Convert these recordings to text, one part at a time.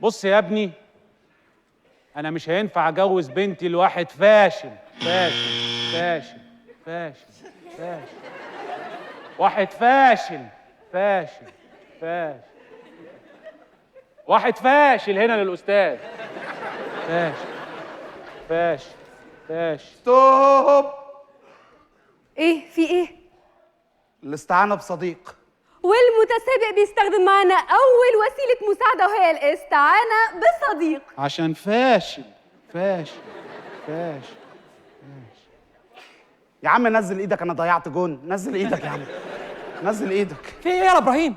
بص يا ابني، انا مش هينفع اجوز بنتي لواحد فاشل فاشل فاشل فاشل فاشل، واحد فاشل فاشل فاشل، واحد فاشل هنا للاستاذ. فاشل فاشل فاشل. ستوب. ايه في ايه؟ الاستعانة بصديق. والمتسابق بيستخدم معانا اول وسيله مساعده وهي الاستعانه بصديق. عشان فاشل فاشل فاشل. يا عم نزل ايدك، انا ضيعت جون. نزل ايدك يا عم، نزل ايدك. في ايه يا ابراهيم؟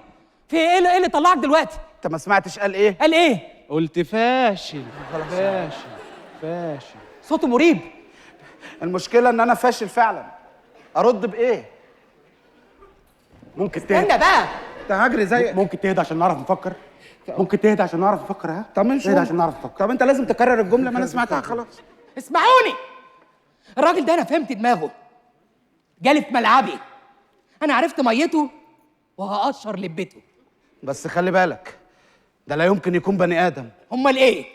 في ايه اللي طلعك دلوقتي؟ انت ما سمعتش قال ايه؟ قال ايه؟ قلت فاشل فاشل فاشل. صوته مريب. المشكلة ان انا فاشل فعلا. ارد بايه؟ ممكن تهدى استنى بقى. انت هجري زي ممكن تهدى عشان نعرف نفكر. ممكن تهدى عشان نعرف نفكر. ها طب من شو؟ تهدى عشان نعرف نفكر. طب انت لازم تكرر الجملة، ما انا سمعتها خلاص. اسمعوني، الراجل ده انا فهمت دماغه، جالي في ملعبي، انا عرفت ميته وهقشر لبته. بس خلي بالك، ده لا يمكن يكون بني ادم، امال ايه؟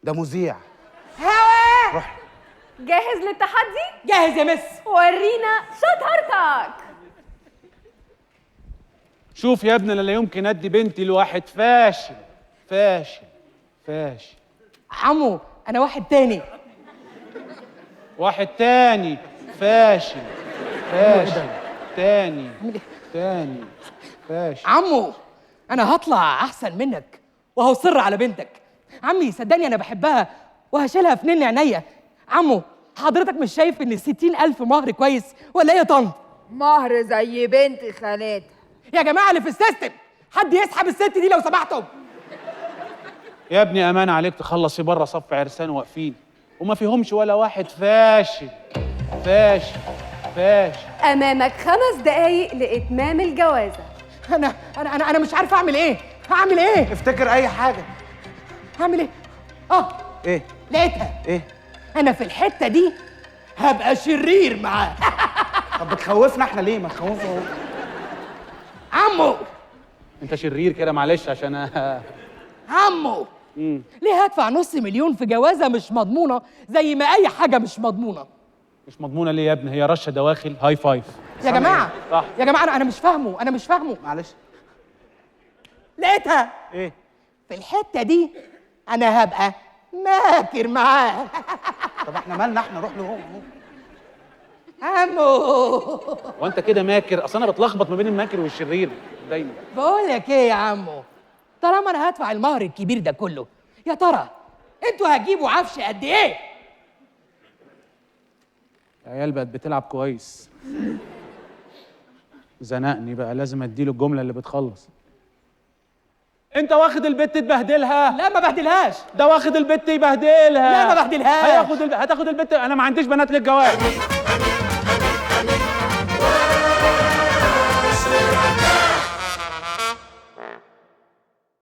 ده مذيع. هوا. روح. جاهز للتحدي؟ جاهز يا مس. ورينا شطارتك. شوف يا ابني، انا لا يمكن ادي بنتي لواحد فاشل فاشل فاشل. عمو انا واحد تاني. واحد تاني فاشل فاشل تاني تاني فاشل. عمو انا هطلع احسن منك وهصر على بنتك. عمي صدقني انا بحبها وهشيلها في نين عينيا. عمو حضرتك مش شايف ان 60,000 مهر كويس ولا ايه يا طنط؟ مهر زي بنت خالتها. يا جماعه اللي في السيستم، حد يسحب الست دي لو سمحتم. يا ابني امان عليك تخلصي بره صف عرسان واقفين وما فيهمش ولا واحد فاشل فاشل فاشل. امامك 5 دقايق لاتمام الجوازه. انا مش عارف اعمل ايه. هعمل ايه؟ افتكر اي حاجة. هعمل ايه؟ ايه؟ لقيتها. ايه؟ انا في الحته دي هبقى شرير معاه. طب بتخوفنا احنا ليه؟ ما تخوفنا. عمو انت شرير كده معلش عشان عمو ليه هدفع $500,000 في جوازه مش مضمونه زي ما اي حاجه مش مضمونه؟ مش مضمونه ليه يا ابني؟ هي رشه دواخل. هاي فايف يا جماعه صح. يا جماعه انا مش فاهمه. معلش. لقيتها. ايه؟ في الحته دي انا هبقى ماكر معاه. طب احنا مالنا؟ احنا نروح له هو. عمو وانت كده ماكر؟ اصل انا بتلخبط ما بين الماكر والشرير دايما. بقول لك ايه يا عمو، طالما انا هدفع المهر الكبير ده كله، يا ترى انتوا هتجيبوا عفش قد ايه؟ العيال بقت بتلعب كويس. زنقني بقى، لازم اديله الجمله اللي بتخلص. انت واخد البت تبهدلها؟ لا ما بهدلهاش. ده واخد البت يبهدلها. لا ما بهدلهاش. هتاخد البت. انا ما عنديش بنات للجواز.